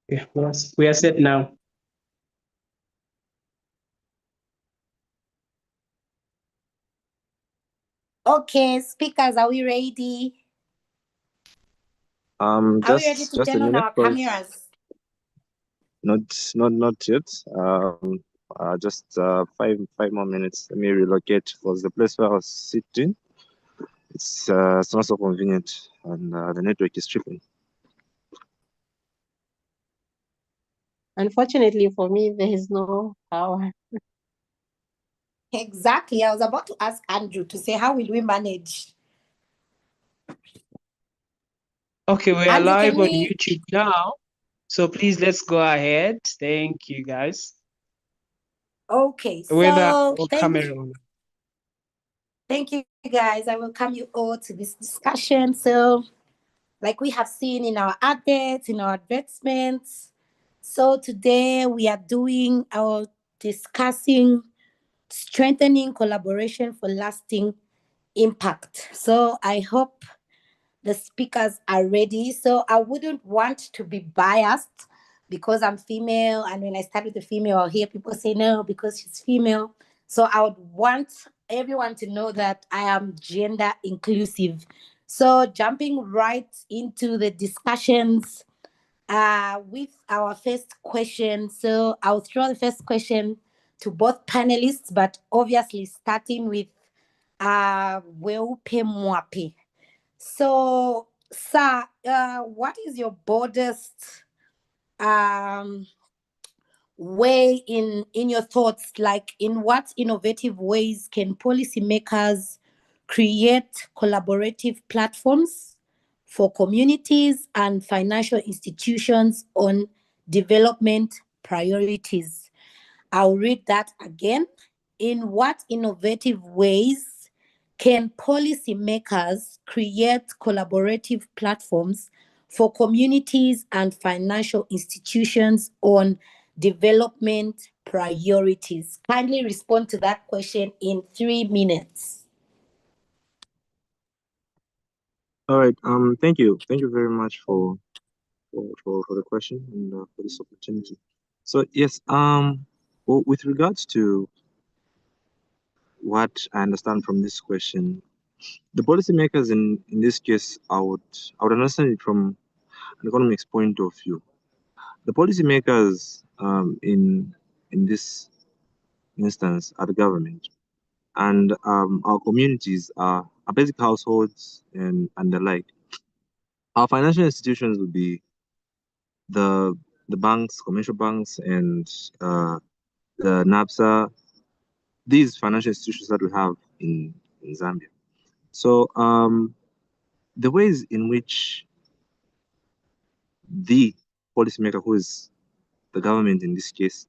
Yeah, we are set now. Okay, speakers, are we ready? Are we ready to Just turn a on minute, our because cameras? not yet. Just 5 more minutes. Let me relocate, because the place where I was sitting, it's not so convenient, and the network is tripping. Unfortunately for me, there is no power. Exactly. I was about to ask Andrew to say, how will we manage? Okay, we are Andrew, live can on we? YouTube now. So please, let's go ahead. Thank you, guys. Okay, Whether so or camera. thank you guys. I welcome you all to this discussion. So, like we have seen in our adverts, in our advertisements, so today we are doing our discussing strengthening collaboration for lasting impact. So I hope the speakers are ready. So I wouldn't want to be biased because I'm female. And when I start with the female, I'll hear people say no because she's female. So I would want everyone to know that I am gender inclusive. So jumping right into the discussions with our first question. So I'll throw the first question to both panelists, but obviously starting with Bweupe Mwaba. So, sir, what is your boldest way in your thoughts? Like, in what innovative ways can policymakers create collaborative platforms for communities and financial institutions on development priorities? I'll read that again. In what innovative ways can policymakers create collaborative platforms for communities and financial institutions on development priorities? Kindly respond to that question in 3 minutes. All right. Thank you. Thank you very much for the question, and for this opportunity. So yes. Well, with regards to what I understand from this question, the policymakers in this case, I would understand it from an economics point of view. The policymakers, in this instance, are the government, and our communities are basic households and the like. Our financial institutions would be the banks, commercial banks, and the NAPSA. These financial institutions that we have in Zambia. So the ways in which the policymaker, who is the government in this case,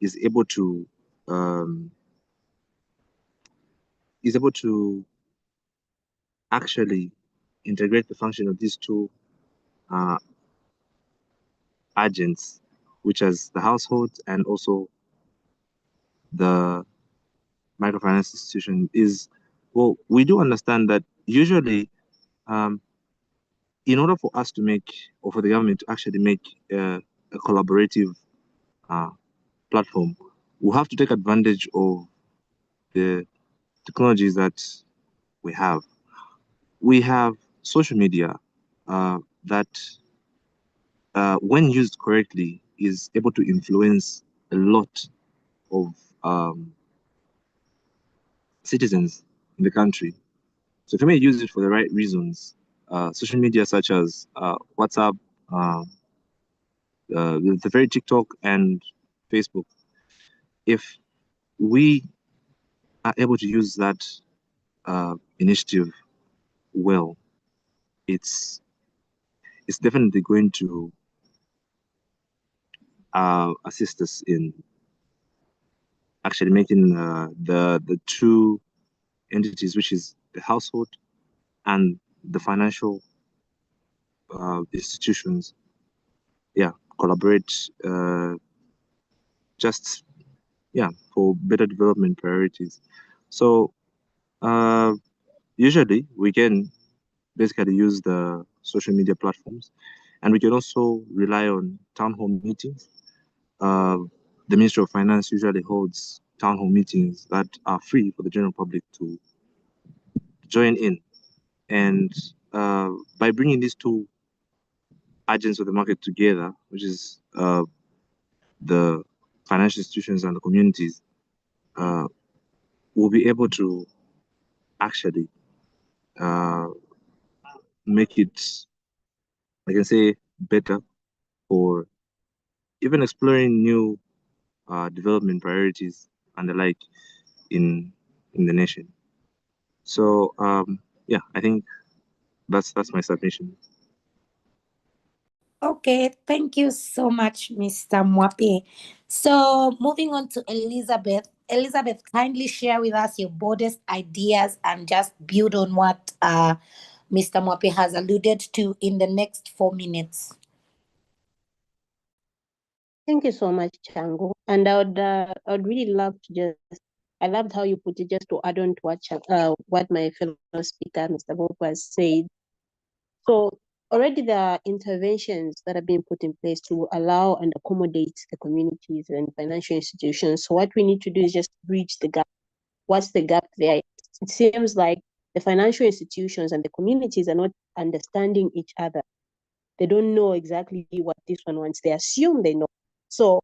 is able to um, actually integrate the function of these two uh, agents, which is the household and also the microfinance institution, is, well, we do understand that usually, um, in order for us to make, or for the government to actually make a collaborative uh, platform, we have to take advantage of the technologies that we have. We have social media that, when used correctly, is able to influence a lot of um, citizens in the country. So if you may use it for the right reasons, social media such as WhatsApp, uh, the very TikTok and Facebook, if we are able to use that initiative well, it's definitely going to assist us in actually making the two entities, which is the household and the financial institutions, collaborate, just for better development priorities. So usually we can basically use the social media platforms, And we can also rely on town hall meetings. The Ministry of Finance usually holds town hall meetings that are free for the general public to join in. And by bringing these two agents of the market together, which is the financial institutions and the communities, we'll be able to actually make it, I can say, better for even exploring new development priorities and the like in the nation. So yeah, I think that's my submission. Okay, thank you so much, Mr. Mweemba. So moving on to Elizabeth. Elizabeth, kindly share with us your boldest ideas and just build on what Mr. Mweemba has alluded to in the next 4 minutes. Thank you so much, Changu. And I would really love to just, I loved how you put it, just to add on to what my fellow speaker, Mr. Bweupe, has said. So already there are interventions that are being put in place to allow and accommodate the communities and financial institutions. So what we need to do is just bridge the gap. What's the gap there? It seems like the financial institutions and the communities are not understanding each other. They don't know exactly what this one wants. They assume they know. So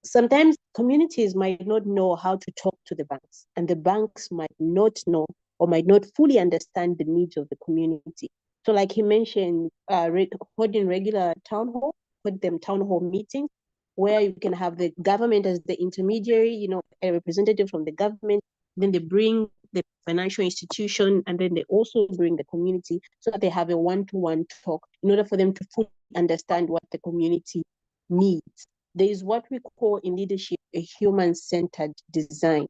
sometimes communities might not know how to talk to the banks, and the banks might not know or might not fully understand the needs of the community. So like he mentioned, holding regular town hall meetings, where you can have the government as the intermediary, a representative from the government, then they bring the financial institution, and then they also bring the community, so that they have a one-to-one talk in order for them to fully understand what the community needs. There is what we call in leadership a human-centered design.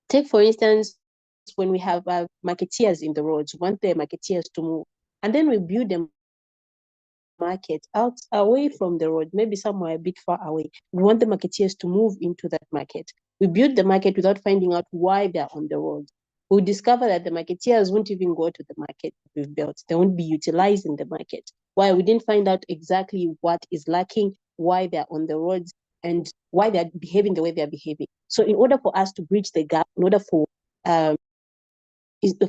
Take, for instance, when we have marketeers in the roads, we want the marketeers to move, and then we build them market out away from the road, maybe somewhere a bit far away. We want the marketeers to move into that market. We build the market without finding out why they're on the road. We'll discover that the marketeers won't even go to the market we've built. They won't be utilizing the market. Why? We didn't find out exactly what is lacking, why they're on the roads, and why they're behaving the way they're behaving. So in order for us to bridge the gap, in order for the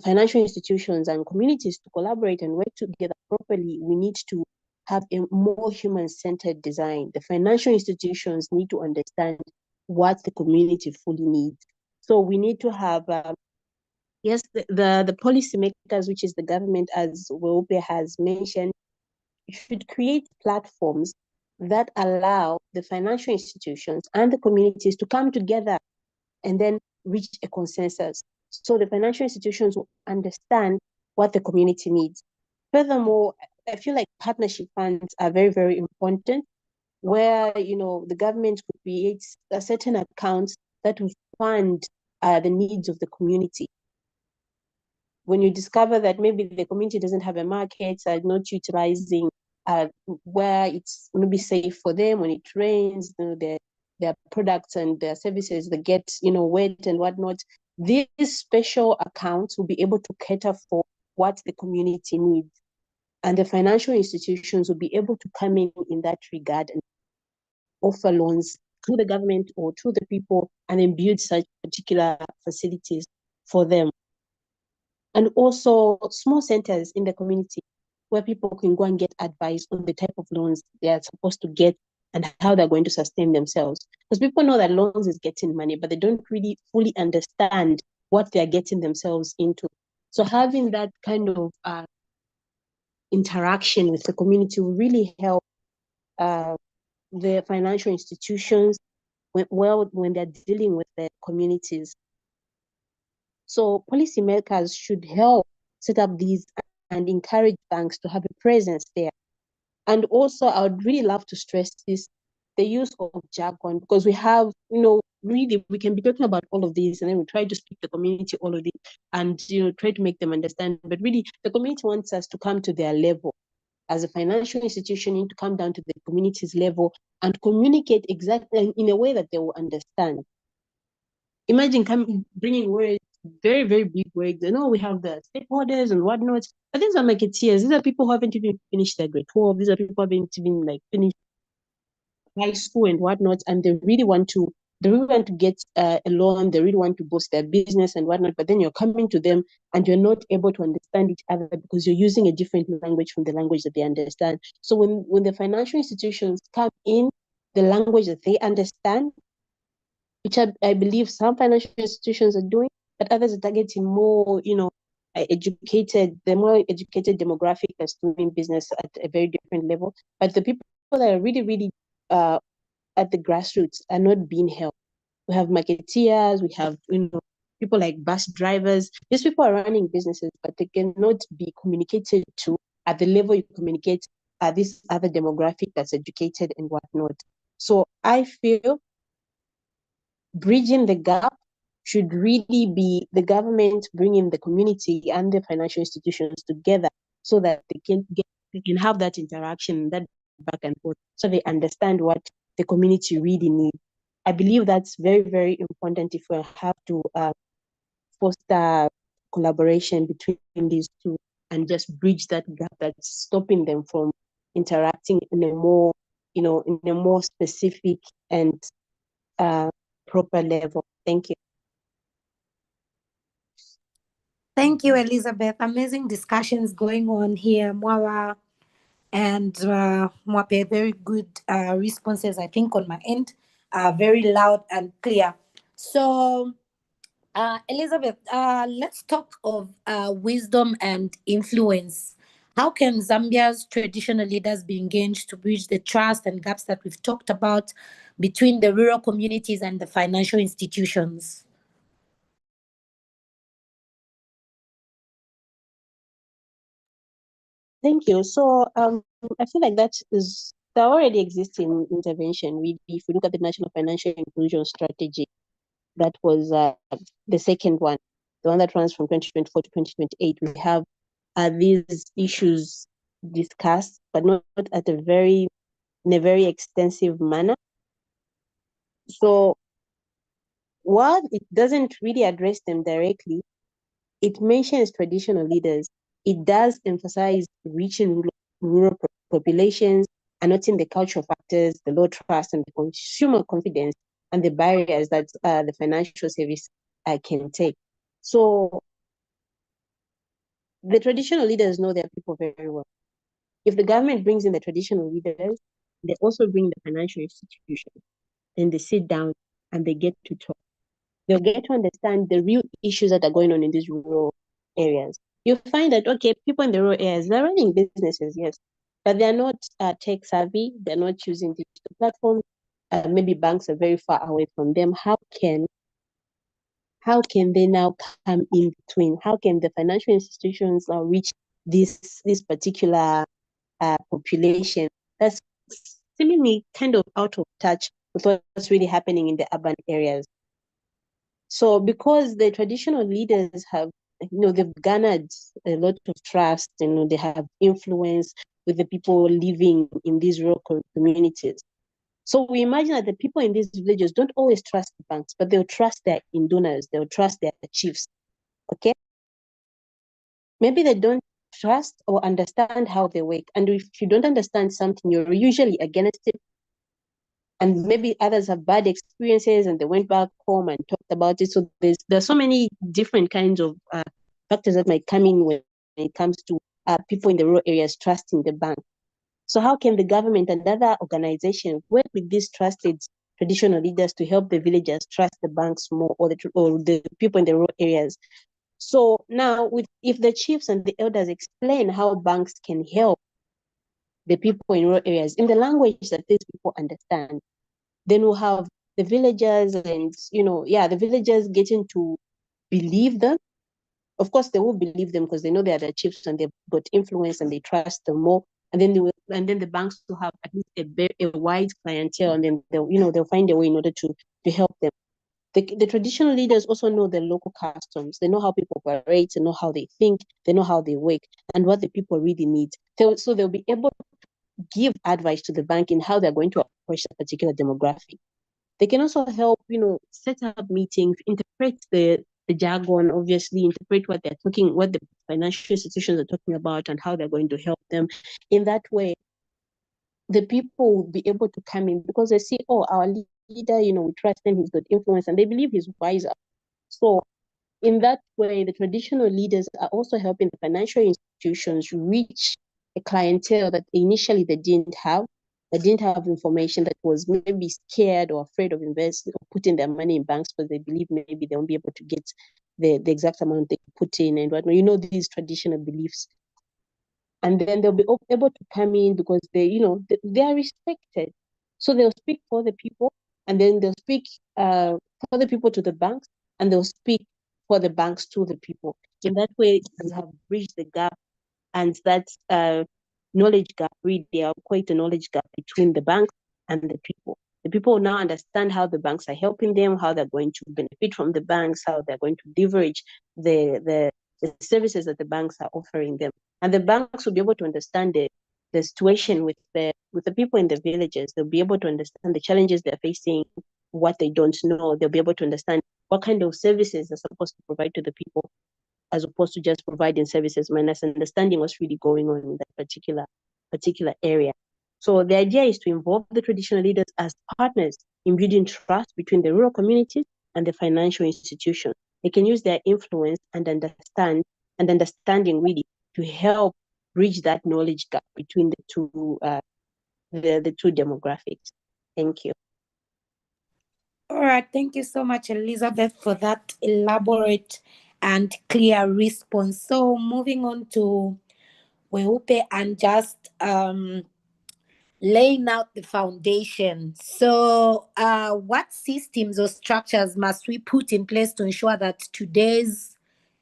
financial institutions and communities to collaborate and work together properly, we need to have a more human-centered design. The financial institutions need to understand what the community fully needs. So we need to have, yes, the policymakers, which is the government, as Bweupe has mentioned, should create platforms that allow the financial institutions and the communities to come together and then reach a consensus. So the financial institutions will understand what the community needs. Furthermore, I feel like partnership funds are very, very important, where the government could create a certain accounts that will fund the needs of the community. When you discover that maybe the community doesn't have a market, are not utilizing where it's maybe safe for them when it rains, their products and their services, they get wet and whatnot, these special accounts will be able to cater for what the community needs. And the financial institutions will be able to come in that regard and offer loans to the government or to the people and then build such particular facilities for them. And also small centers in the community where people can go and get advice on the type of loans they are supposed to get and how they're going to sustain themselves. Because people know that loans is getting money, but they don't really fully understand what they're getting themselves into. So having that kind of interaction with the community will really help the financial institutions when they're dealing with the communities. So policymakers should help set up these and encourage banks to have a presence there. And also, I would really love to stress this, the use of jargon, because we have, really, we can be talking about all of these and then we try to speak the community all of it and, try to make them understand. But really, the community wants us to come to their level. As a financial institution, you need to come down to the community's level and communicate exactly in a way that they will understand. Imagine bringing words very, very big words. You know, we have the stakeholders and whatnot. But these are marketeers. These are people who haven't even finished their grade 12. These are people who haven't even like finished high school and whatnot, and they really want to get a loan. They really want to boost their business and whatnot. But then you're coming to them and you're not able to understand each other because you're using a different language from the language that they understand. So when the financial institutions come in the language that they understand, which I believe some financial institutions are doing, but others are targeting more, the more educated demographic that's doing business at a very different level. But the people that are really, really at the grassroots are not being helped. We have marketeers, we have people like bus drivers. These people are running businesses, but they cannot be communicated to at the level you communicate this other demographic that's educated and whatnot. So I feel bridging the gap should really be the government bringing the community and the financial institutions together so that they can have that interaction, that back and forth, so they understand what the community really needs. I believe that's very, very important if we have to foster collaboration between these two and just bridge that gap that's stopping them from interacting in a more, in a more specific and proper level. Thank you. Thank you, Elizabeth. Amazing discussions going on here, Mwaba and Bweupe. Very good responses, I think, on my end. Very loud and clear. So, Elizabeth, let's talk of wisdom and influence. How can Zambia's traditional leaders be engaged to bridge the trust and gaps that we've talked about between the rural communities and the financial institutions? Thank you. So I feel like there already existing intervention. If we look at the National Financial Inclusion Strategy, that was the second one, the one that runs from 2024 to 2028. We have these issues discussed, but not at in a very extensive manner. So while it doesn't really address them directly, it mentions traditional leaders. It does emphasize reaching rural populations and noting the cultural factors, the low trust and the consumer confidence, and the barriers that the financial service can take. So the traditional leaders know their people very well. If the government brings in the traditional leaders, they also bring the financial institutions. Then they sit down and they get to talk. They'll get to understand the real issues that are going on in these rural areas. You'll find that, okay, people in the rural areas, they're running businesses, yes, but they're not tech savvy. They're not using digital platforms. Maybe banks are very far away from them. How can they now come in between? How can the financial institutions now reach this particular population that's seemingly kind of out of touch with what's really happening in the urban areas? So because the traditional leaders have, they've garnered a lot of trust, they have influence with the people living in these rural communities. So we imagine that the people in these villages don't always trust the banks, but they'll trust their indonors, they'll trust their chiefs, okay? Maybe they don't trust or understand how they work. And if you don't understand something, you're usually against it. And maybe others have bad experiences and they went back home and talked about it. So there's so many different kinds of factors that might come in when it comes to people in the rural areas trusting the bank. So how can the government and other organizations work with these trusted traditional leaders to help the villagers trust the banks more, or the people in the rural areas? So now, if the chiefs and the elders explain how banks can help the people in rural areas in the language that these people understand, then we'll have the villagers and, the villagers getting to believe them. Of course, they will believe them because they know they are the chiefs and they've got influence and they trust them more. And then the banks will have at least a wide clientele, and then they'll find a way in order to help them. The traditional leaders also know the local customs. They know how people operate, they know how they think, they know how they work, and what the people really need. So they'll be able to give advice to the bank in how they're going to approach a particular demographic. They can also help, set up meetings, interpret the the jargon, obviously interpret what the financial institutions are talking about and how they're going to help them. In that way, the people will be able to come in because they see, oh, our leader, we trust him, he's got influence, and they believe he's wiser. So in that way, the traditional leaders are also helping the financial institutions reach a clientele that initially they didn't have. They didn't have information, that was maybe scared or afraid of investing or putting their money in banks because they believe maybe they won't be able to get the exact amount they put in and whatnot. These traditional beliefs. And then they'll be able to come in because they are respected. So they'll speak for the people, and then they'll speak for the people to the banks, and they'll speak for the banks to the people. In that way, we have bridged the gap, and that knowledge gap, really, quite a knowledge gap between the banks and the people. The people now understand how the banks are helping them, how they're going to benefit from the banks, how they're going to leverage the services that the banks are offering them. And the banks will be able to understand the situation with the people in the villages. They'll be able to understand the challenges they're facing, what they don't know. They'll be able to understand what kind of services they're supposed to provide to the people, as opposed to just providing services minus understanding what's really going on in that particular area. So the idea is to involve the traditional leaders as partners in building trust between the rural communities and the financial institutions. They can use their influence and understanding really to help bridge that knowledge gap between the two demographics. Thank you. All right, thank you so much, Elizabeth, for that elaborate and clear response. So moving on to Bweupe and just laying out the foundation. So what systems or structures must we put in place to ensure that today's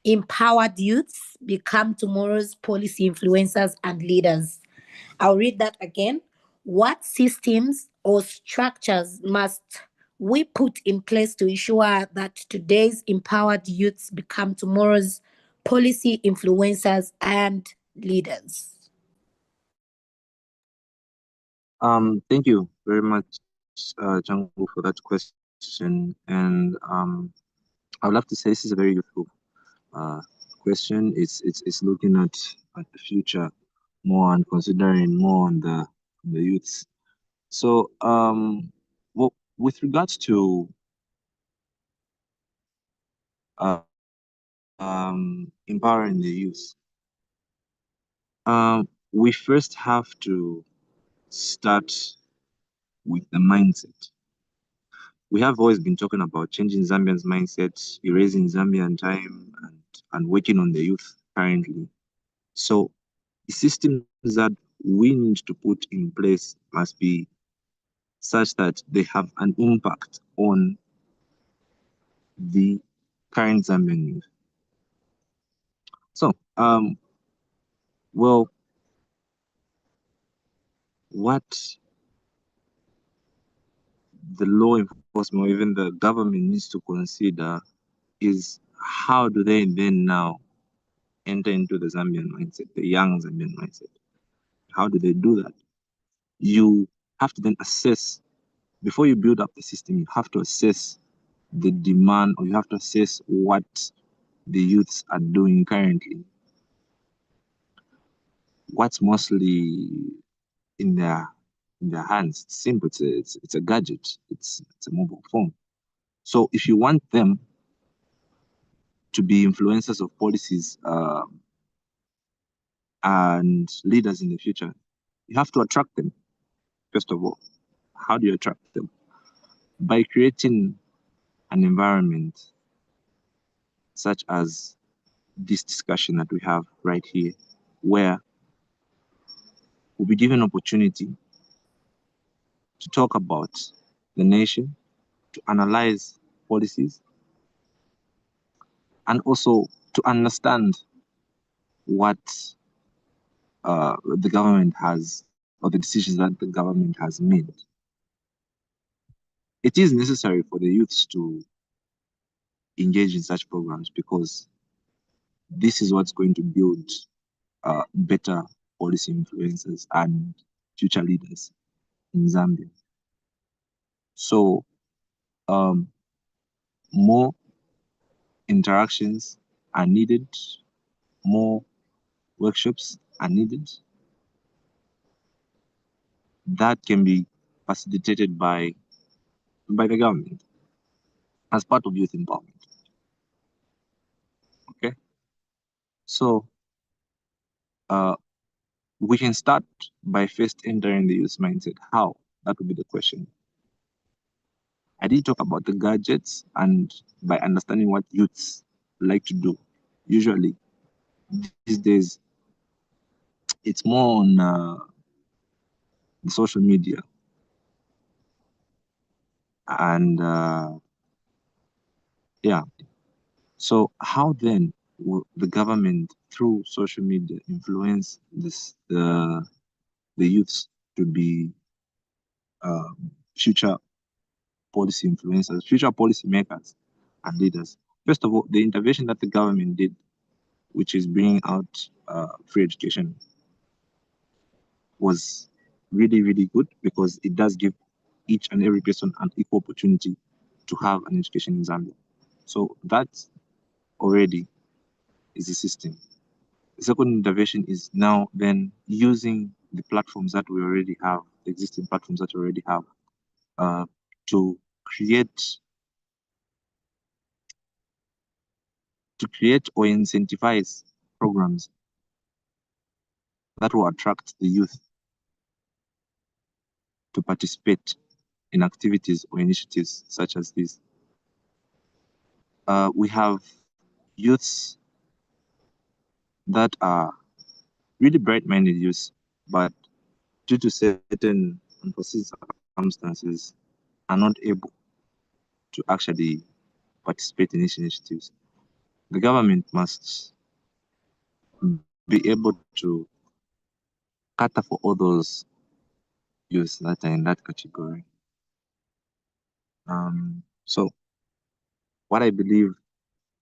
empowered youths become tomorrow's policy influencers and leaders? I'll read that again. What systems or structures must we put in place to ensure that today's empowered youths become tomorrow's policy influencers and leaders? Thank you very much, Changu, for that question. And I would love to say this is a very useful question. It's looking at the future more and considering more on the youths. So well, with regards to empowering the youth, we first have to start with the mindset. We have always been talking about changing Zambians' mindset, erasing Zambian time, and working on the youth currently. So the systems that we need to put in place must be such that they have an impact on the current Zambian youth. So, well, what the law enforcement or even the government needs to consider is how do they then now enter into the Zambian mindset, the young Zambian mindset? How do they do that? You have to then assess, before you build up the system, you have to assess the demand, or you have to assess what the youths are doing currently. What's mostly in their hands? It's simple. It's a gadget. It's a mobile phone. So if you want them to be influencers of policies and leaders in the future, you have to attract them. First of all, how do you attract them? By creating an environment such as this discussion that we have right here, where we'll be given opportunity to talk about the nation, to analyze policies, and also to understand what the government has, or the decisions that the government has made. It is necessary for the youths to engage in such programs because this is what's going to build better policy influencers and future leaders in Zambia. So more interactions are needed, more workshops are needed, that can be facilitated by the government as part of youth empowerment. Okay, so we can start by first entering the youth mindset. How? That would be the question. I did talk about the gadgets, and by understanding what youths like to do. Usually, these days, it's more on the social media, and yeah. So how then will the government, through social media, influence the youths to be future policy influencers, future policy makers and leaders? First of all, the intervention that the government did, which is bringing out free education, was really, really good, because it does give each and every person an equal opportunity to have an education in Zambia. So that already is a system. The second intervention is now then using the platforms that we already have, the existing platforms that we already have, to create or incentivize programs that will attract the youth to participate in activities or initiatives such as this. We have youths that are really bright-minded youths, but due to certain unforeseen circumstances, are not able to actually participate in these initiatives. The government must be able to cater for all those youths that are in that category. So what I believe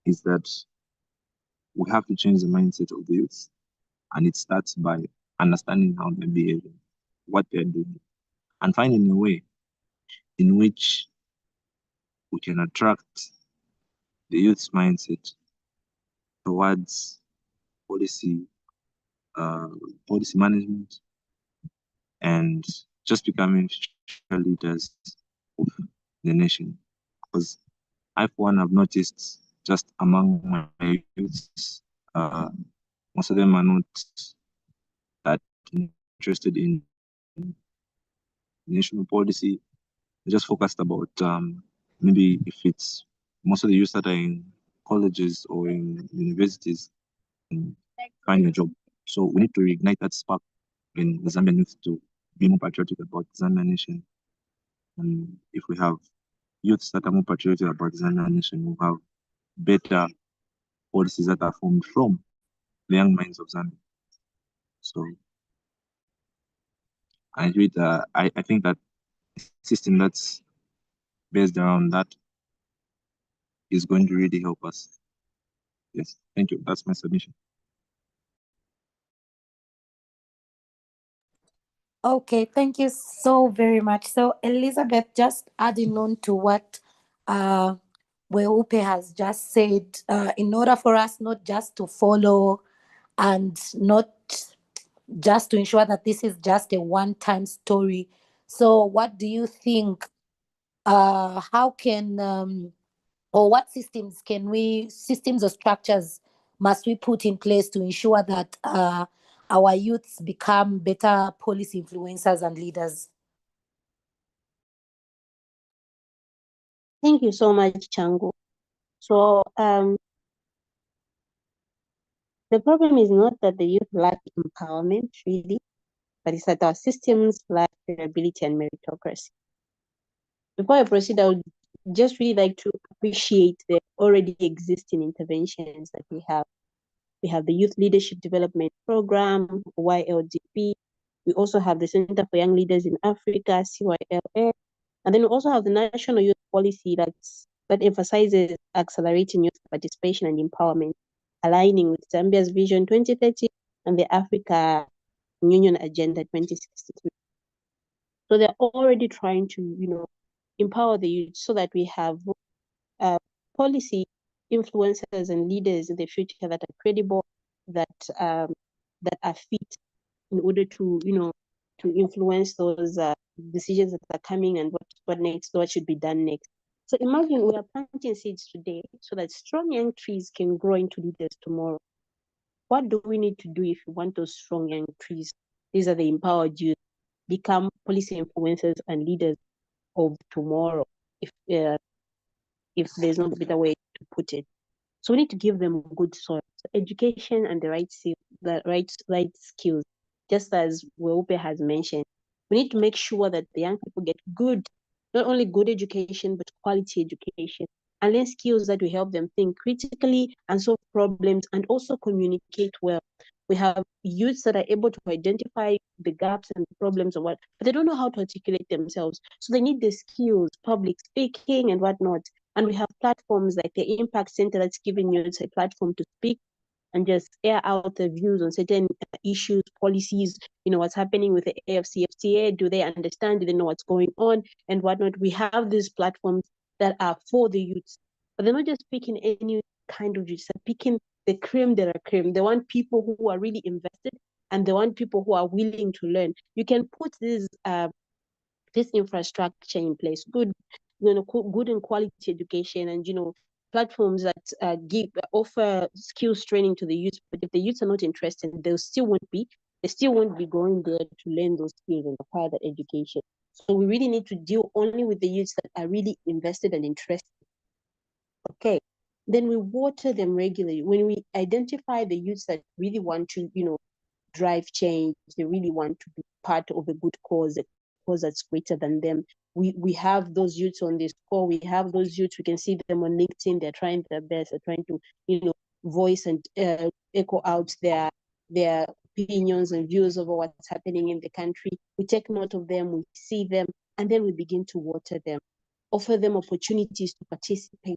is that we have to change the mindset of the youths, and it starts by understanding how they're behaving, what they're doing, and finding a way in which we can attract the youth's mindset towards policy management and just becoming future leaders of the nation. Because I, for one, have noticed just among my youths, most of them are not that interested in national policy. They're just focused about maybe if it's most of the youth that are in colleges or in universities and finding a job. So we need to reignite that spark in the Zambian youth to be more patriotic about the Zambian nation. And if we have youths that are more patriotic about the Zambian nation, we'll have better policies that are formed from the young minds of Zambia. So I agree that I think that system that's based around that is going to really help us. Yes, thank you. That's my submission. Okay, thank you so very much. So, Elizabeth, just adding on to what Bweupe has just said, in order for us not just to follow and not just to ensure that this is just a one-time story. So, what do you think? How can or what systems or structures must we put in place to ensure that our youths become better policy influencers and leaders? Thank you so much, Changu. So the problem is not that the youth lack empowerment, really, but it's that our systems lack credibility and meritocracy. Before I proceed, I would just really like to appreciate the already existing interventions that we have. We have the Youth Leadership Development Program, YLDP. We also have the Center for Young Leaders in Africa, CYLA. And then we also have the National Youth Policy that emphasizes accelerating youth participation and empowerment, aligning with Zambia's Vision 2030 and the Africa Union Agenda 2063. So they're already trying to, empower the youth so that we have policy influencers and leaders in the future that are credible, that that are fit in order to, to influence those decisions that are coming and what next, what should be done next. So imagine we are planting seeds today so that strong young trees can grow into leaders tomorrow. What do we need to do if we want those strong young trees? These are the empowered youth, become policy influencers and leaders of tomorrow, if there's no better way to put it. So we need to give them good soil, education and the right skills. Just as Bweupe has mentioned, we need to make sure that the young people get good, not only good education, but quality education, and learn skills that will help them think critically and solve problems and also communicate well. We have youths that are able to identify the gaps and the problems or what, but they don't know how to articulate themselves. So they need the skills, public speaking and whatnot. And we have platforms like the Impact Center that's giving youths a platform to speak and just air out their views on certain issues, policies, what's happening with the AFCFTA. Do they understand? Do they know what's going on and whatnot? We have these platforms that are for the youths, but they're not just picking any kind of youths, they're picking the creme de la creme. They want people who are really invested and they want people who are willing to learn. You can put this infrastructure in place, good and quality education, and platforms that offer skills training to the youth. But if the youths are not interested, they still won't be going there to learn those skills and acquire that education. So we really need to deal only with the youths that are really invested and interested. Okay, then we water them regularly. When we identify the youths that really want to drive change, they really want to be part of a good cause, a cause that's greater than them. We have those youths on this call. We have those youths. We can see them on LinkedIn. They're trying their best. They're trying to, voice and echo out their opinions and views over what's happening in the country. We take note of them. We see them, and then we begin to water them, offer them opportunities to participate.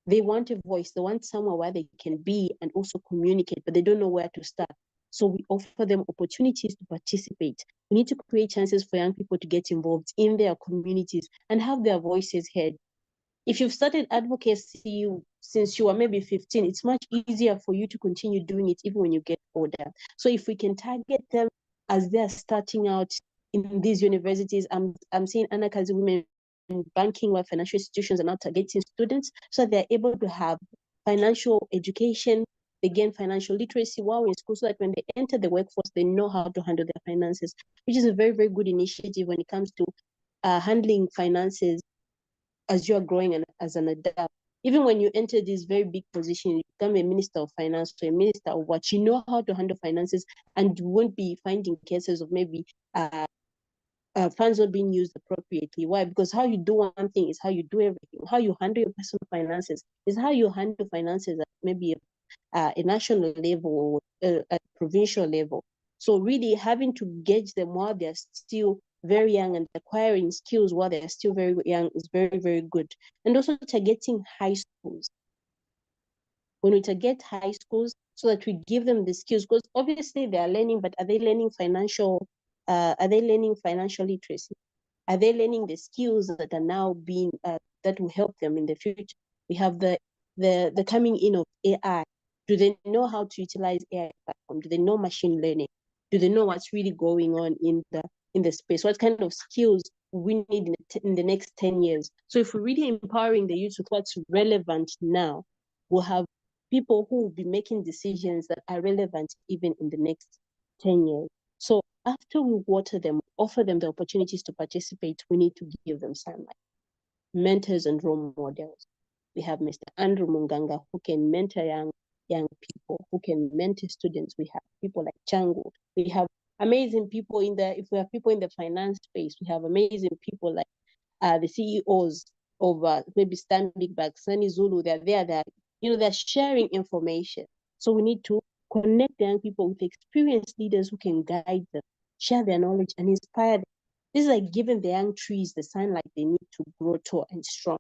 They want a voice. They want somewhere where they can be and also communicate, but they don't know where to start. So we offer them opportunities to participate. We need to create chances for young people to get involved in their communities and have their voices heard. If you've started advocacy since you were maybe 15, it's much easier for you to continue doing it even when you get older. So if we can target them as they're starting out in these universities, I'm seeing Anakazi women in banking or financial institutions are now targeting students so they're able to have financial education. They gain financial literacy while in school so that when they enter the workforce, they know how to handle their finances, which is a very, very good initiative when it comes to handling finances as you are growing and as an adult. Even when you enter this very big position, you become a minister of finance or a minister of what, you know how to handle finances and you won't be finding cases of maybe funds not being used appropriately. Why? Because how you do one thing is how you do everything. How you handle your personal finances is how you handle finances at maybe a national level or at provincial level. So really having to gauge them while they're still very young and acquiring skills while they're still very young is very, very good. And also targeting high schools. When we target high schools so that we give them the skills, because obviously they are learning, but are they learning financial literacy? Are they learning the skills that are now being, that will help them in the future? We have the coming in of AI. Do they know how to utilize AI platform? Do they know machine learning? Do they know what's really going on in the space? What kind of skills we need in the next 10 years? So if we're really empowering the youth with what's relevant now, we'll have people who will be making decisions that are relevant even in the next 10 years. So after we water them, offer them the opportunities to participate, we need to give them sunlight, mentors and role models. We have Mr. Andrew Munganga, who can mentor young people, who can mentor students. We have people like Changu. We have amazing people if we have people in the finance space, we have amazing people like the CEOs of maybe Stanbic Bank, Sunny Zulu. They're they're sharing information. So we need to connect the young people with experienced leaders who can guide them, share their knowledge and inspire them. This is like giving the young trees the sunlight they need to grow tall and strong.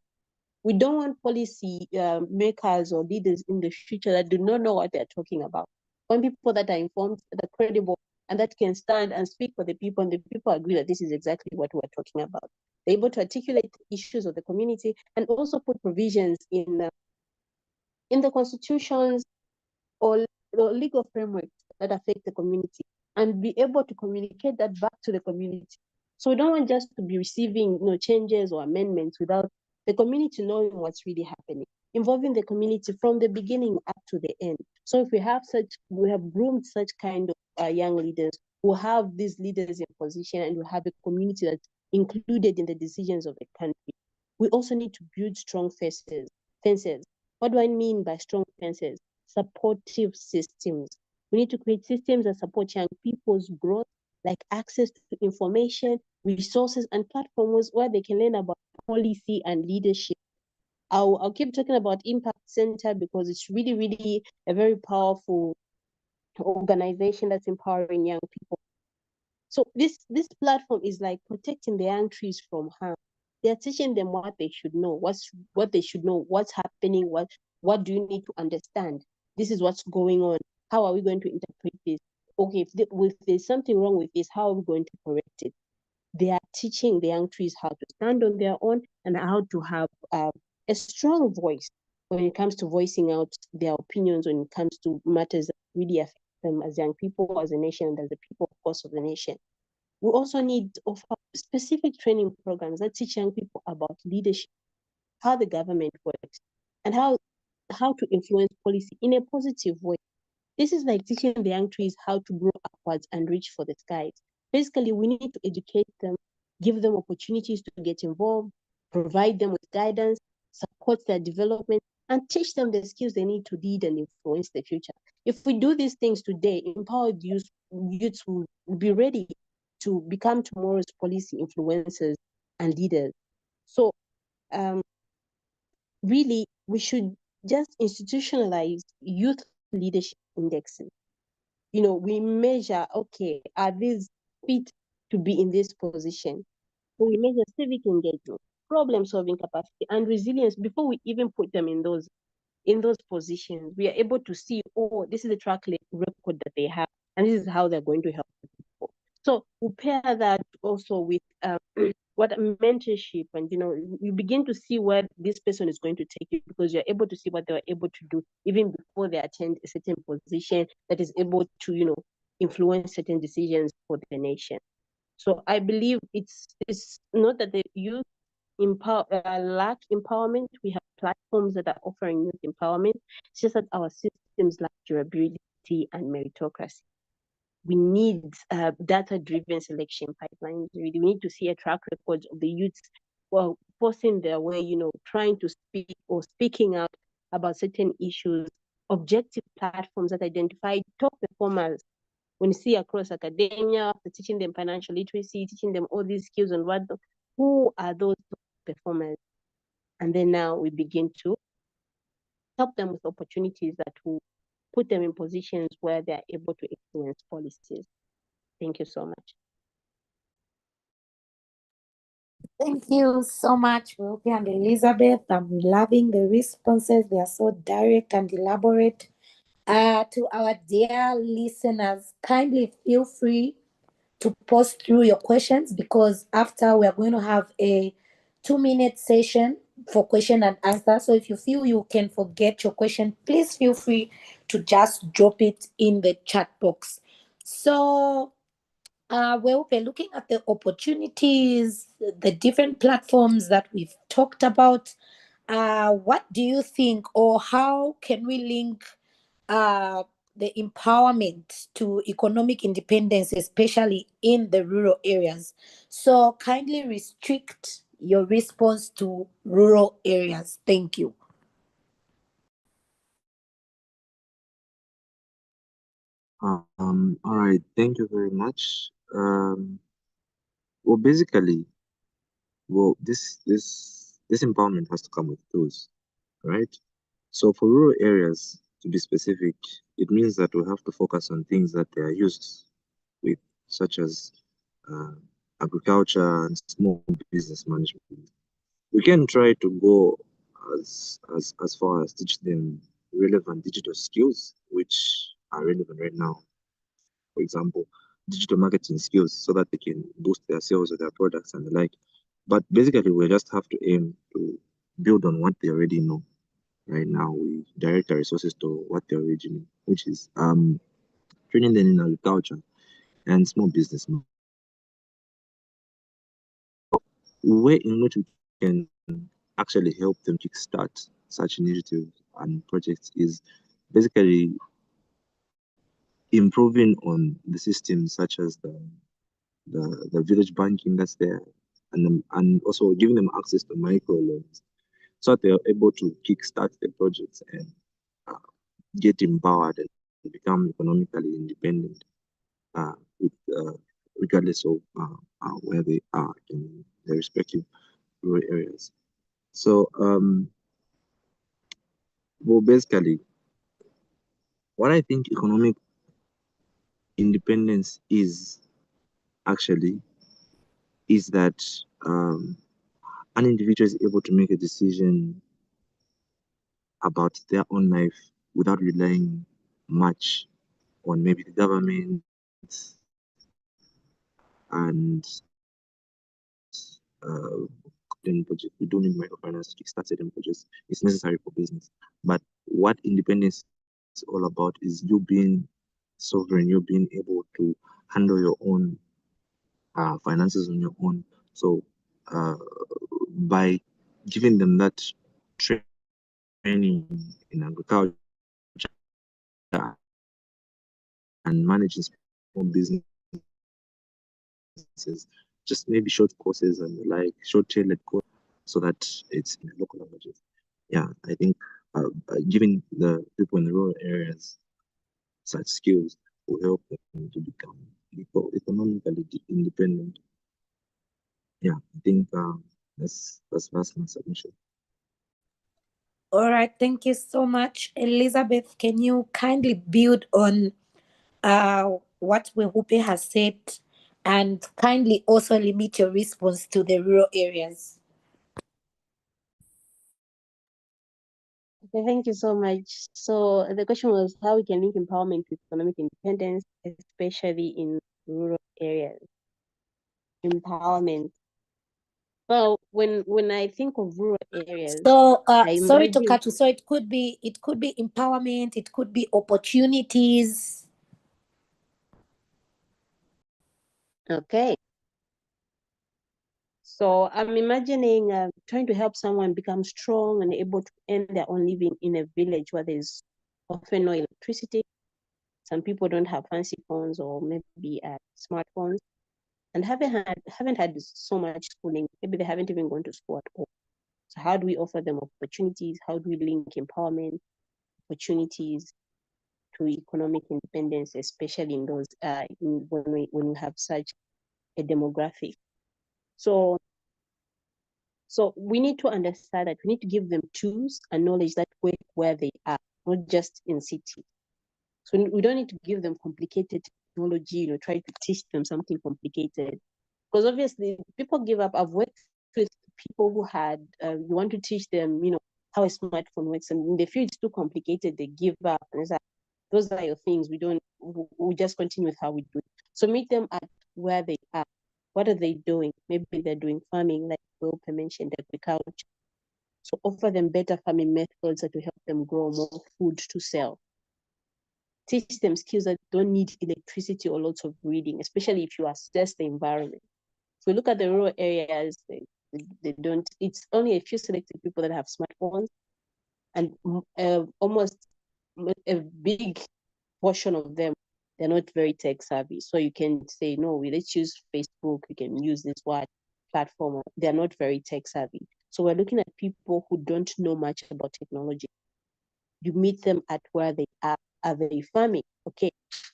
We don't want policy makers or leaders in the future that do not know what they're talking about. We want people that are informed, that are credible, and that can stand and speak for the people, and the people agree that this is exactly what we're talking about. They're able to articulate the issues of the community and also put provisions in in the constitutions or legal frameworks that affect the community, and be able to communicate that back to the community. So we don't want just to be receiving changes or amendments without the community knowing what's really happening, involving the community from the beginning up to the end. So if we have groomed such kind of young leaders, who have these leaders in position, and we have a community that's included in the decisions of the country. We also need to build strong fences. What do I mean by strong fences? Supportive systems. We need to create systems that support young people's growth, like access to information, resources, and platforms where they can learn about policy and leadership. I'll keep talking about Impact Center because it's really, really a very powerful organization that's empowering young people. So this platform is like protecting the young trees from harm. They're teaching them what they should know, what they should know, what's happening, what do you need to understand. This is what's going on. How are we going to interpret this? Okay, if there's something wrong with this, how are we going to correct it? They are teaching the young trees how to stand on their own and how to have a strong voice when it comes to voicing out their opinions, when it comes to matters that really affect them as young people, as a nation, and as the people, of course, of the nation. We also need to offer specific training programs that teach young people about leadership, how the government works, and how to influence policy in a positive way. This is like teaching the young trees how to grow upwards and reach for the skies. Basically, we need to educate them, give them opportunities to get involved, provide them with guidance, support their development, and teach them the skills they need to lead and influence the future. If we do these things today, empowered youths will be ready to become tomorrow's policy influencers and leaders. So really, we should just institutionalize youth leadership indexes. We measure, okay, are these fit to be in this position? We measure civic engagement, problem-solving capacity, and resilience before we even put them in those positions. We are able to see, oh, this is the track record that they have, and this is how they're going to help people. So we pair that also with what mentorship, and you begin to see where this person is going to take you, because you're able to see what they're able to do even before they attend a certain position that is able to influence certain decisions for the nation. So I believe it's not that the youth lack empowerment. We have platforms that are offering youth empowerment. It's just that our systems lack durability and meritocracy. We need data-driven selection pipelines. We need to see a track record of the youths forcing their way, trying to speak or speaking out about certain issues, objective platforms that identify top performers. When you see across academia, after teaching them financial literacy, teaching them all these skills and who are those top performers? And then now we begin to help them with opportunities that will put them in positions where they're able to influence policies. Thank you so much. Thank you so much, Bweupe and Elizabeth. I'm loving the responses. They are so direct and elaborate. To our dear listeners, kindly feel free to post through your questions, because after we are going to have a 2-minute session for question and answer. So if you feel you can forget your question, please feel free to just drop it in the chat box. So we're looking at the opportunities, the different platforms that we've talked about. What do you think, or how can we link the empowerment to economic independence, especially in the rural areas? So kindly restrict your response to rural areas. Thank you. All right, thank you very much. Well, basically, this empowerment has to come with tools, right? So for rural areas, to be specific, it means that we have to focus on things that they are used with, such as agriculture and small business management. We can try to go as far as teach them relevant digital skills, which are relevant right now. For example, digital marketing skills, so that they can boost their sales of their products and the like. But basically, we just have to aim to build on what they already know. right now we direct our resources to what they're originally, which is training them in agriculture and small business. Way in which we can actually help them kickstart such initiatives and projects is basically improving on the systems such as the village banking that's there, and also giving them access to micro loans so that they're able to kickstart the projects and uh, get empowered and become economically independent, with, regardless of where they are in their respective rural areas. So, well, basically, what I think economic independence is actually is that an individual is able to make a decision about their own life without relying much on maybe the government and then project. We don't need microfinance to kickstart certain projects. It's necessary for business. But what independence is all about is you being sovereign, you being able to handle your own finances on your own. So by giving them that training in agriculture and managing small businesses, just maybe short courses and like short tailored courses so that it's in the local languages. Yeah, I think giving the people in the rural areas such skills will help them to become economically independent. Yeah, I think that's my submission. All right, thank you so much. Elizabeth, can you kindly build on what Bweupe has said and kindly also limit your response to the rural areas? Okay, thank you so much. So the question was how we can link empowerment with economic independence, especially in rural areas. Empowerment. Well, when I think of rural areas, So I sorry to imagine, cut you. So it could be empowerment, it could be opportunities. okay. So I'm imagining trying to help someone become strong and able to earn their own living in a village where there's often no electricity. Some people don't have fancy phones or maybe smartphones, and haven't had so much schooling. Maybe they haven't even gone to school at all. So how do we offer them opportunities? How do we link empowerment, opportunities to economic independence, especially in those when we have such a demographic? So we need to understand that we need to give them tools and knowledge that work where they are, not just in cities. So we don't need to give them complicated technology, try to teach them something complicated. Because obviously people give up. I've worked with people who had, you want to teach them, how a smartphone works, and in the field it's too complicated, they give up. And it's like, those are your things. We just continue with how we do it. So meet them at where they are. What are they doing? Maybe they're doing farming, like Bweupe mentioned, agriculture. So offer them better farming methods that will help them grow more food to sell. Teach them skills that don't need electricity or lots of reading, especially if you assess the environment. If we look at the rural areas, they don't, it's only a few selected people that have smartphones, and almost a big portion of them, they're not very tech savvy. So you can say, no, let's use Facebook, we can use this platform. They're not very tech savvy. So we're looking at people who don't know much about technology. You meet them at where they are. Are they farming? Okay,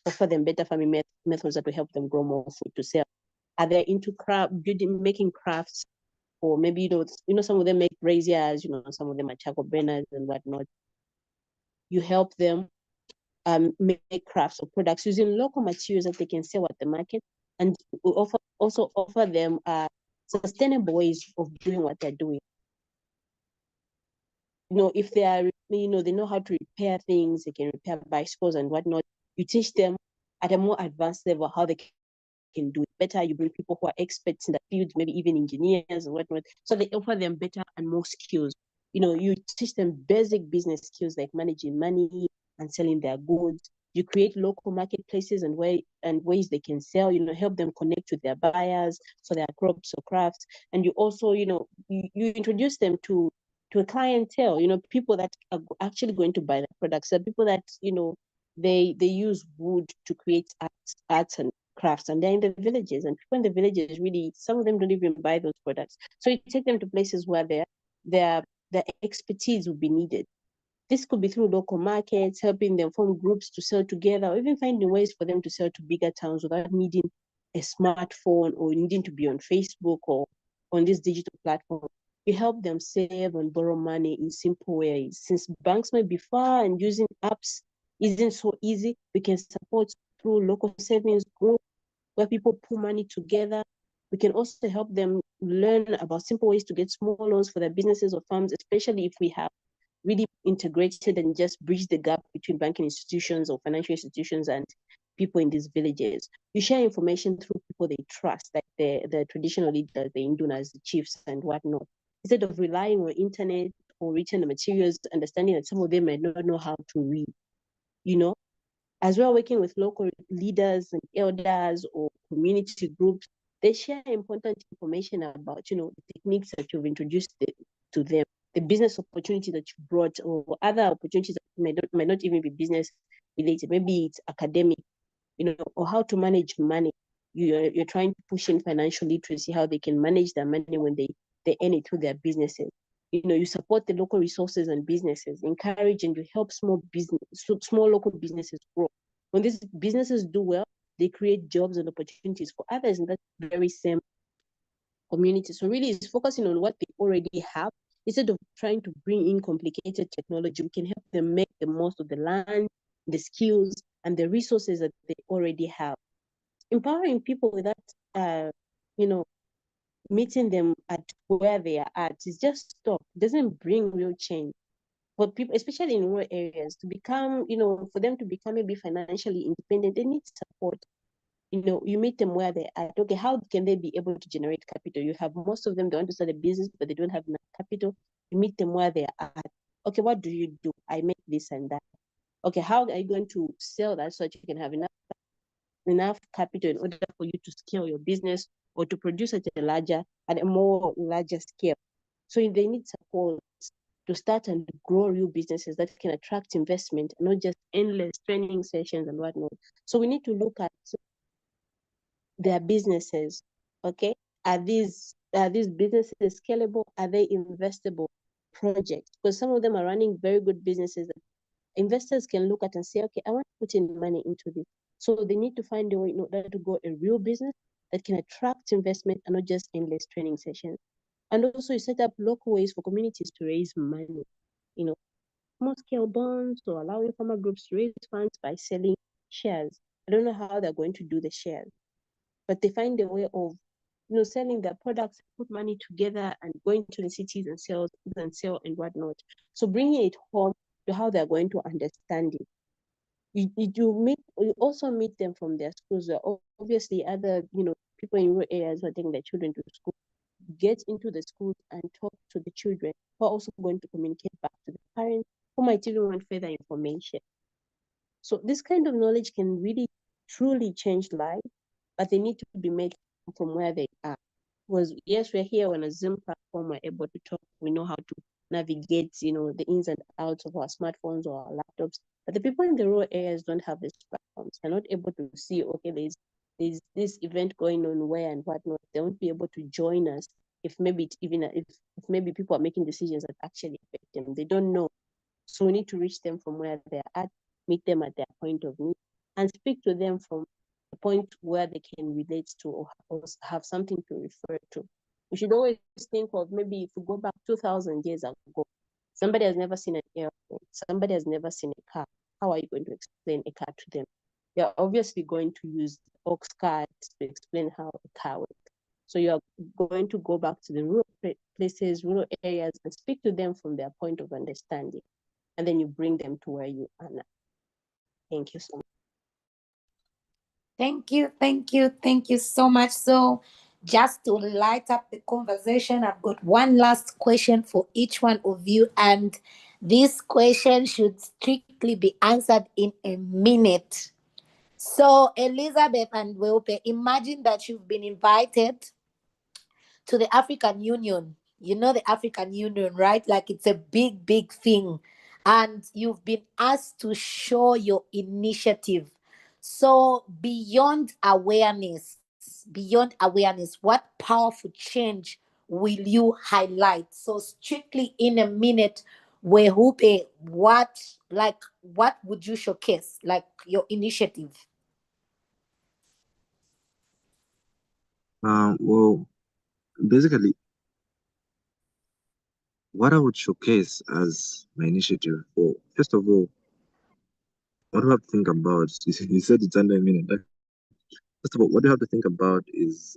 offer them better farming methods that will help them grow more food to sell. Are they into making crafts? Or maybe, some of them make braziers, some of them are charcoal burners and whatnot. You help them make crafts or products using local materials that they can sell at the market, and we also offer them sustainable ways of doing what they're doing. If they are, they know how to repair things, they can repair bicycles and whatnot. You teach them at a more advanced level how they can do it better. You bring people who are experts in the field, maybe even engineers and whatnot. So they offer them better and more skills. You teach them basic business skills like managing money and selling their goods. You create local marketplaces and ways they can sell, help them connect with their buyers for their crops or crafts. And you also, you introduce them to a clientele, people that are actually going to buy the products. So people that, they use wood to create arts and crafts, and they're in the villages, and people in the villages, really, some of them don't even buy those products. So you take them to places where their expertise would be needed. This could be through local markets, helping them form groups to sell together, or even finding ways for them to sell to bigger towns without needing a smartphone or needing to be on Facebook or on this digital platform. We help them save and borrow money in simple ways. Since banks might be far and using apps isn't so easy, we can support through local savings groups where people put money together. We can also help them learn about simple ways to get small loans for their businesses or farms, especially if we have really integrated and just bridge the gap between banking institutions or financial institutions and people in these villages. You share information through people they trust, like the traditional leaders, the Indunas, the chiefs, and whatnot. Instead of relying on internet or written materials, understanding that some of them might not know how to read, As well, working with local leaders and elders or community groups, they share important information about, the techniques that you've introduced to them, the business opportunity that you brought, or other opportunities that might not even be business related. Maybe it's academic, or how to manage money. You're trying to push in financial literacy, how they can manage their money when they earn it through their businesses. You support the local resources and businesses, encourage and you help small local businesses grow. When these businesses do well, they create jobs and opportunities for others in that very same community. So really it's focusing on what they already have. Instead of trying to bring in complicated technology, we can help them make the most of the land, the skills, and the resources that they already have. Empowering people without, meeting them at where they are at is just stop. It doesn't bring real change. For people, especially in rural areas, to become, for them to become maybe financially independent, they need support. You meet them where they're at. Okay, how can they be able to generate capital? You have most of them, they want to start a business, but they don't have enough capital. You meet them where they're at. Okay, what do you do? I make this and that. Okay, how are you going to sell that so that you can have enough capital in order for you to scale your business or to produce at a more larger scale? So they need support to start and grow real businesses that can attract investment, and not just endless training sessions and whatnot. So we need to look at their businesses. Okay, are these businesses scalable? Are they investable projects? Because some of them are running very good businesses that investors can look at and say, okay, I want to put in money into this. So they need to find a way in order to grow a real business that can attract investment and not just endless training sessions. And also you set up local ways for communities to raise money, small scale bonds, or allowing farmer groups to raise funds by selling shares. I don't know how they're going to do the shares, but they find a way of, selling their products, put money together and going to the cities and sell and whatnot. So bringing it home to how they're going to understand it. You also meet them from their schools. Obviously, other, people in rural areas who are taking their children to school, get into the schools and talk to the children, who are also going to communicate back to the parents, who might even want further information. So this kind of knowledge can really, truly change lives, but they need to be made from where they are. Because yes, we're here on a Zoom platform, we're able to talk, we know how to navigate, the ins and outs of our smartphones or our laptops. But the people in the rural areas don't have these platforms. They're not able to see, okay, there's this event going on where and whatnot. They won't be able to join us if maybe if maybe people are making decisions that actually affect them. They don't know. So we need to reach them from where they're at, meet them at their point of need, and speak to them from a point where they can relate to or have something to refer to. We should always think of, maybe if we go back 2,000 years ago, somebody has never seen an airplane, somebody has never seen a car. How are you going to explain a car to them? You're obviously going to use ox carts to explain how a car works. So you're going to go back to the rural places, rural areas, and speak to them from their point of understanding. And then you bring them to where you are now. Thank you so much. Thank you so much. So Just to light up the conversation, I've got one last question for each one of you, and this question should strictly be answered in a minute. So, Elizabeth and Bweupe, imagine that you've been invited to the African Union. You know the African Union, right? Like it's a big, big thing. And you've been asked to show your initiative. So, beyond awareness, what powerful change will you highlight? So, strictly in a minute, Bweupe, what would you showcase? Like your initiative. Well, basically, what I would showcase as my initiative, well, first of all, what do I have to think about? You said it's under a minute. First of all, what you have to think about is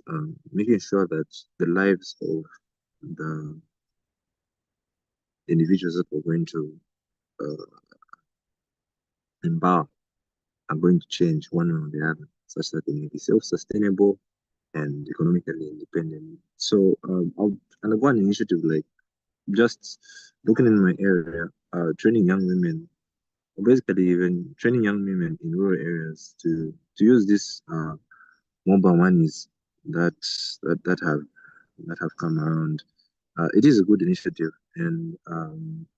making sure that the lives of the individuals that we're going to uh, empower are going to change one or the other, such that they may be self-sustainable and economically independent. So I'll undergo an initiative like just looking in my area, training young women, or basically even training young women in rural areas to use this mobile monies that that have come around. It is a good initiative, and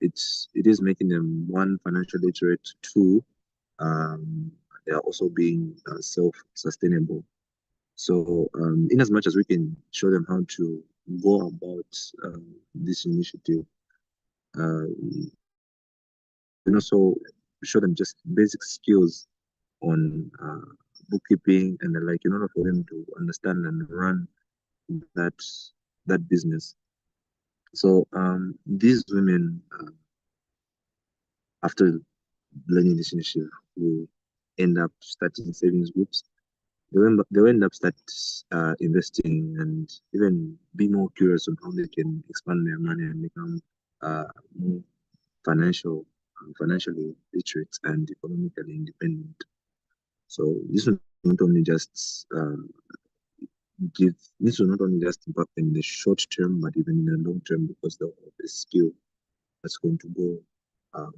it is making them one financially literate, two they are also being self-sustainable. So, in as much as we can show them how to go about this initiative, and also show them just basic skills on bookkeeping and the like, in order for them to understand and run that that business. So, these women, after learning this initiative, will end up starting savings groups. They'll end up start investing and even be more curious on how they can expand their money and become more financially literate and economically independent. So give this will not only just impact them in the short term, but even in the long term, because they'll have a skill that's going to go uh,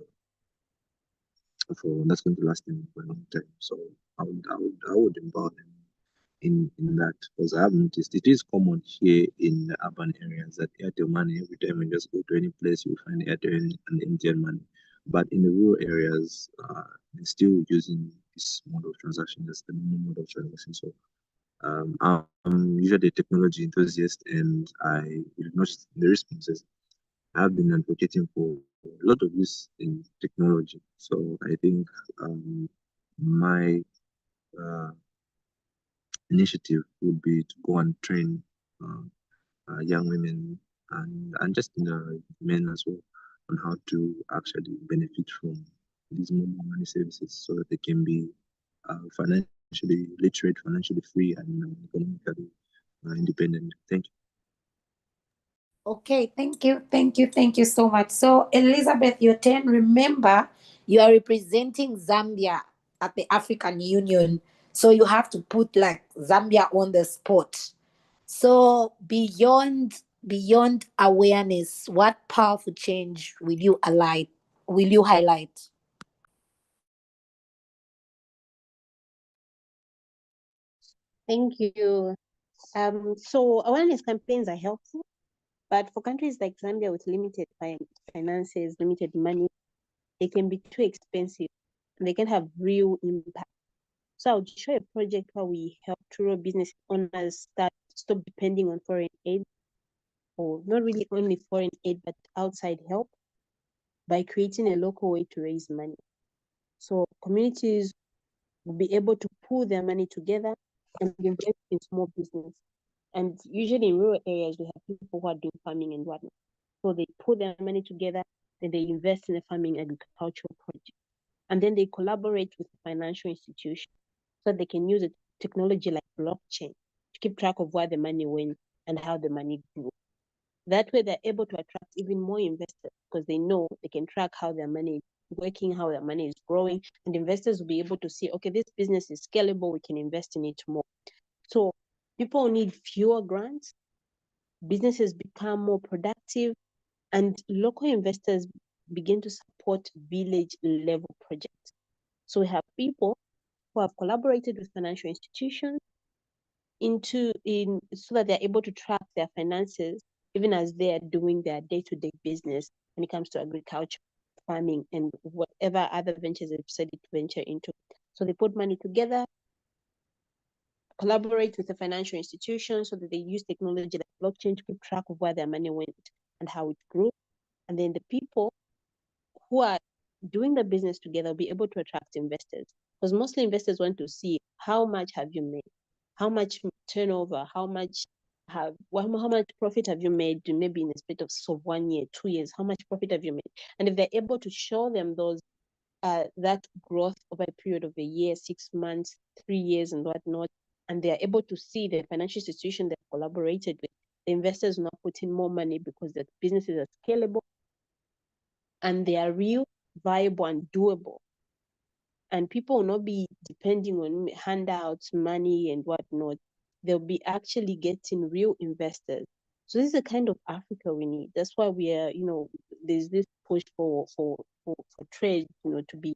that's going to last them for a long time. So I would empower them in that, because I have noticed it is common here in the urban areas that Airtel money, every time you just go to any place you find Airtel and MTN money. But in the rural areas, they're still using this mode of transaction, that's the normal mode of transaction. So I'm usually a technology enthusiast, and I noticed the responses. I've been advocating for a lot of use in technology. So I think my uh, initiative would be to go and train uh, young women and just men as well on how to actually benefit from these mobile money services, so that they can be financially literate, financially free, and economically independent. Thank you. Okay, thank you so much. So, Elizabeth, your turn. Remember, you are representing Zambia at the African Union, so you have to put like Zambia on the spot. So, beyond awareness, what powerful change will you highlight? Thank you. So awareness campaigns are helpful, but for countries like Zambia with limited finances, limited money, they can be too expensive and they can have real impact. So I'll show a project where we help rural business owners stop depending on foreign aid, or not really only foreign aid, but outside help, by creating a local way to raise money. So communities will be able to pool their money together and invest in small business. And usually in rural areas, we have people who are doing farming and whatnot. So they put their money together, then they invest in a farming agricultural project. And then they collaborate with financial institutions so they can use a technology like blockchain to keep track of where the money went and how the money grew. That way, they're able to attract even more investors, because they know they can track how their money is working, how their money is growing, and investors will be able to see, okay, this business is scalable, we can invest in it more. So People need fewer grants, businesses become more productive, and local investors begin to support village level projects. So we have people who have collaborated with financial institutions so that they're able to track their finances even as they are doing their day-to-day business when it comes to agriculture, farming, and whatever other ventures they've decided to venture into. So they put money together, collaborate with the financial institutions so that they use technology like blockchain to keep track of where their money went and how it grew. And then the people who are doing the business together will be able to attract investors, because mostly investors want to see how much have you made, how much turnover, how much profit have you made, maybe in a space of 1 year, 2 years, how much profit have you made? And if they're able to show them that growth over a period of a year, 6 months, 3 years, and whatnot, and they are able to see the financial institution they've collaborated with, the investors will now put in more money because the businesses are scalable and they are real, viable, and doable. And people will not be depending on handouts, money, and whatnot. They'll be actually getting real investors. So this is the kind of Africa we need. That's why we are, there's this push for trade, to be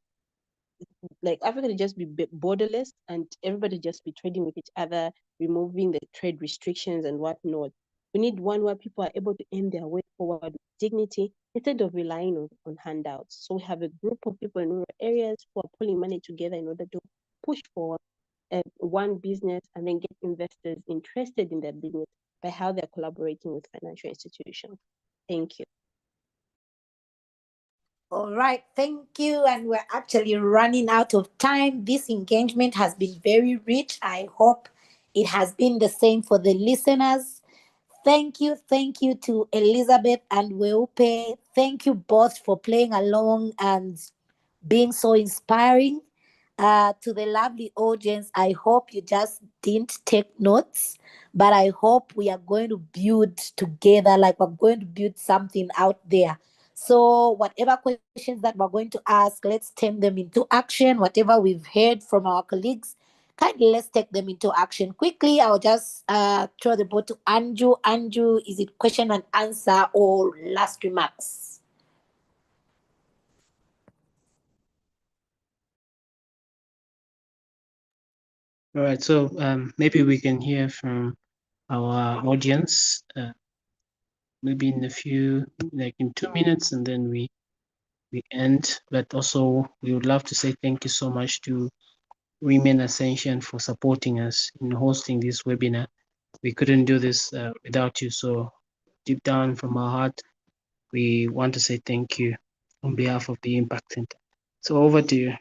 like Africa to just be borderless and everybody just be trading with each other, removing the trade restrictions and whatnot. We need one where people are able to aim their way forward with dignity instead of relying on handouts. So we have a group of people in rural areas who are pulling money together in order to push forward one business and then get investors interested in their business by how they're collaborating with financial institutions. Thank you. All right, thank you. And we're actually running out of time. This engagement has been very rich. I hope it has been the same for the listeners. Thank you to Elizabeth and Bweupe. Thank you both for playing along and being so inspiring. To the lovely audience, I hope you just didn't take notes, but I hope we are going to build together, like we're going to build something out there. So whatever questions that we're going to ask, let's turn them into action. Whatever we've heard from our colleagues, kindly let's take them into action. Quickly, I'll just throw the ball to Andrew. Andrew, is it question and answer or last remarks? All right, so maybe we can hear from our audience, maybe in a few, like in 2 minutes, and then we end. But also, we would love to say thank you so much to Women Ascension for supporting us in hosting this webinar. We couldn't do this without you. So deep down from our heart, we want to say thank you on behalf of the Impact Center. So over to you.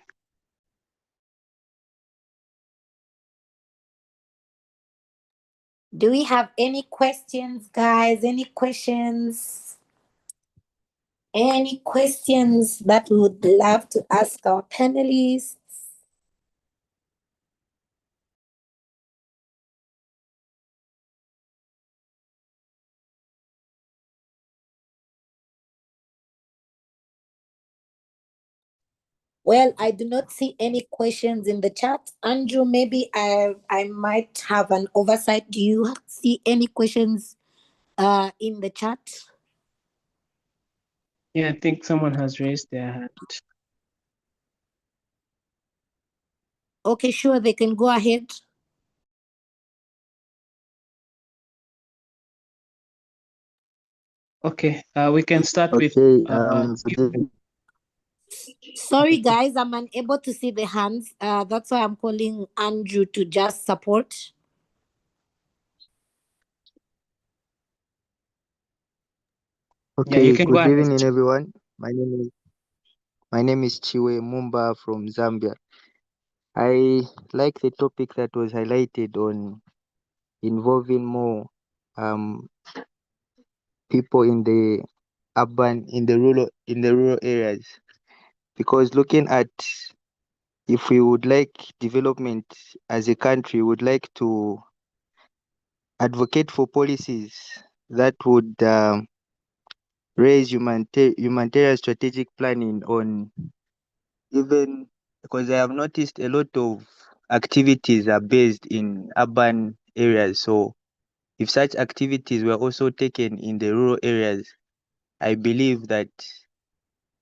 Do we have any questions, guys? Any questions? Any questions that we would love to ask our panelists? Well, I do not see any questions in the chat. Andrew, maybe I might have an oversight. Do you see any questions in the chat? Yeah, I think someone has raised their hand. Okay, sure, they can go ahead. Okay, we can start with. Sorry, guys, I'm unable to see the hands. That's why I'm calling Andrew to just support. Okay, you can go good ahead. evening, everyone. My name is Changu Mweemba from Zambia. I like the topic that was highlighted on involving more people in the rural areas, because looking at, if we would like development as a country, we would like to advocate for policies that would raise humanitarian strategic planning on, even because I have noticed a lot of activities are based in urban areas. So if such activities were also taken in the rural areas, I believe that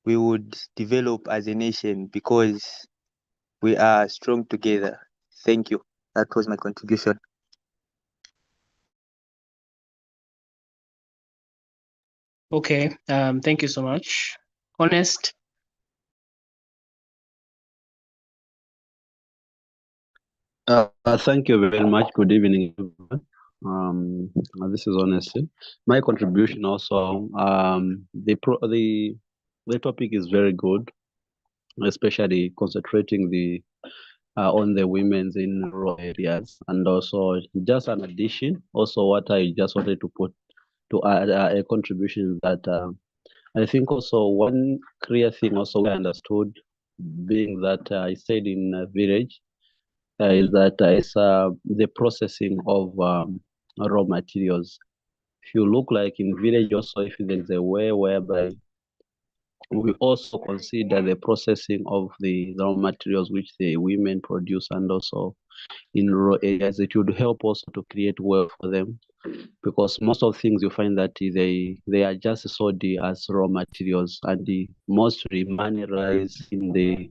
we would develop as a nation because we are strong together. Thank you. That was my contribution. Okay, thank you so much. Honest. Thank you very much. Good evening, everyone. This is Honesty. My contribution also, the topic is very good, especially concentrating on the women's in rural areas, and also just an addition. Also, what I just wanted to put to add a contribution that I think also one clear thing also we understood, being that I stayed in a village, is that it's the processing of raw materials. If you look like in village also, if there's a way whereby we also consider the processing of the raw materials which the women produce, and also in rural areas, it would help also to create wealth for them, because most of things you find that they are just sold as raw materials, and the mostly money lies in the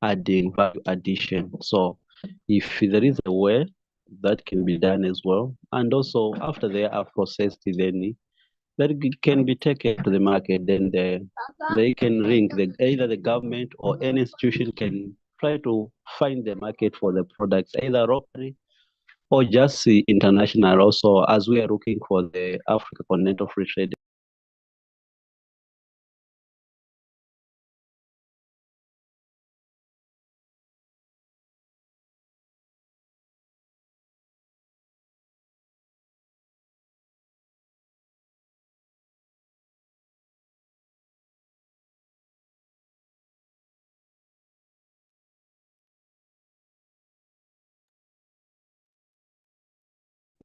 adding value addition. So if there is a way that can be done as well, and also after they are processed, then that can be taken to the market, then they can link either the government or any institution can try to find the market for the products, either locally or just international also, as we are looking for the Africa Continental Free Trade.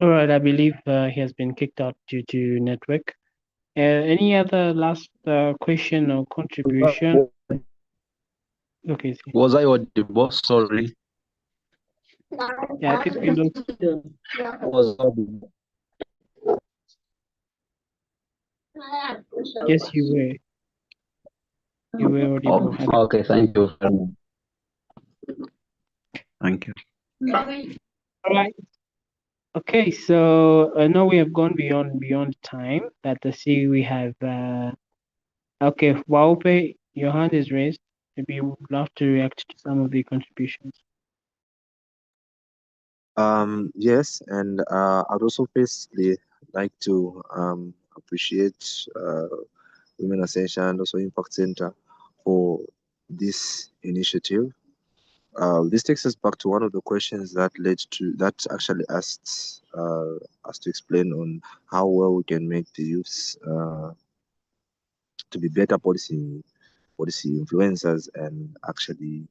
All right, I believe he has been kicked out due to network. Any other last question or contribution? Okay. Was I audible? Sorry. Yeah, I think we lost. Was audible. Yes, you were. You were audible. Okay, thank you very much. Thank you. All right. Okay, so I know we have gone beyond time, but I see we have okay, Bweupe, your hand is raised. Maybe you would love to react to some of the contributions. Yes, and I'd also firstly like to appreciate Women Ascension and also Impact Center for this initiative. This takes us back to one of the questions that actually asked us to explain on how well we can make the youths to be better policy influencers and actually,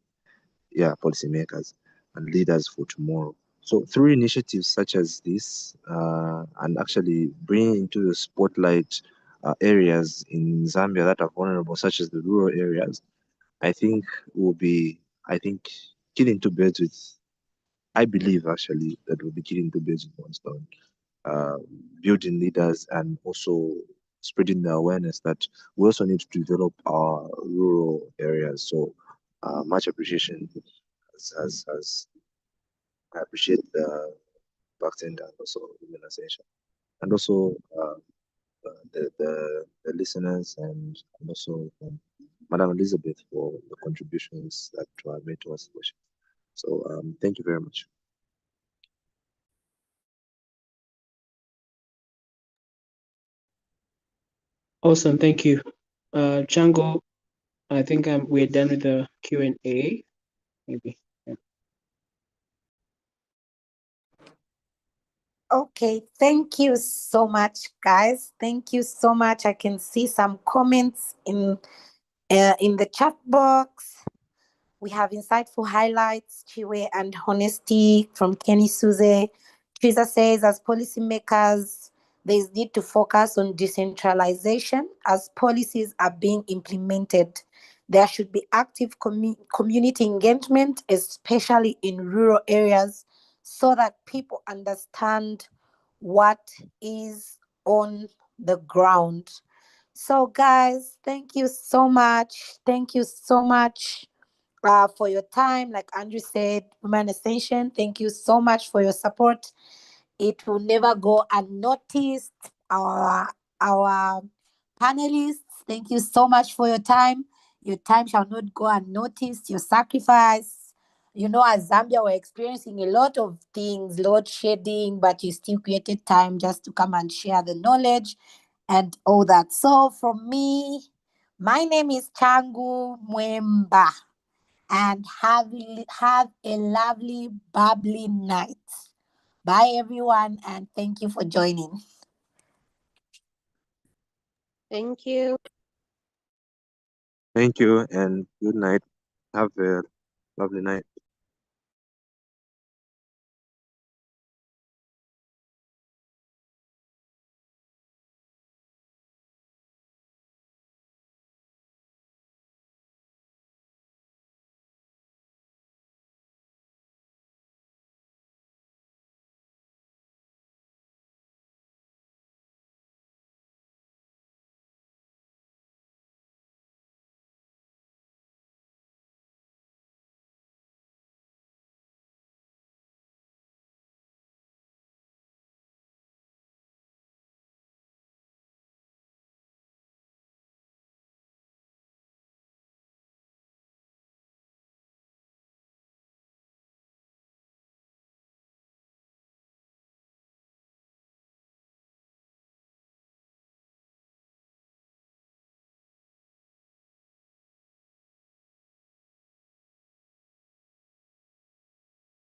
policy makers and leaders for tomorrow. So through initiatives such as this, and actually bringing into the spotlight areas in Zambia that are vulnerable, such as the rural areas, I think will be, killing two birds with, I believe actually that we'll be killing two birds with one stone, building leaders and also spreading the awareness that we also need to develop our rural areas. So much appreciation as I appreciate the bartender and also Women Ascension, and also the listeners, and also Madam Elizabeth for the contributions that were made to us. So thank you very much. Awesome, thank you. Changu, I think we're done with the Q&A. Maybe. Yeah. Okay, thank you so much, guys. Thank you so much. I can see some comments in the chat box. We have insightful highlights, Chiwe and Honesty from Kenny Suze. Teresa says, as policymakers, there is need to focus on decentralization as policies are being implemented. There should be active community engagement, especially in rural areas, so that people understand what is on the ground. So, guys, thank you so much. Thank you so much for your time. Like Andrew said, Women Ascension, thank you so much for your support. It will never go unnoticed. Our panelists, thank you so much for your time. Your time shall not go unnoticed. Your sacrifice. You know, as Zambia, we're experiencing a lot of things, load shedding, but you still created time just to come and share the knowledge and all that. So, from me, my name is Changu Mweemba, and have a lovely, bubbly night. Bye, everyone, and thank you for joining. Thank you. Thank you and good night. Have a lovely night.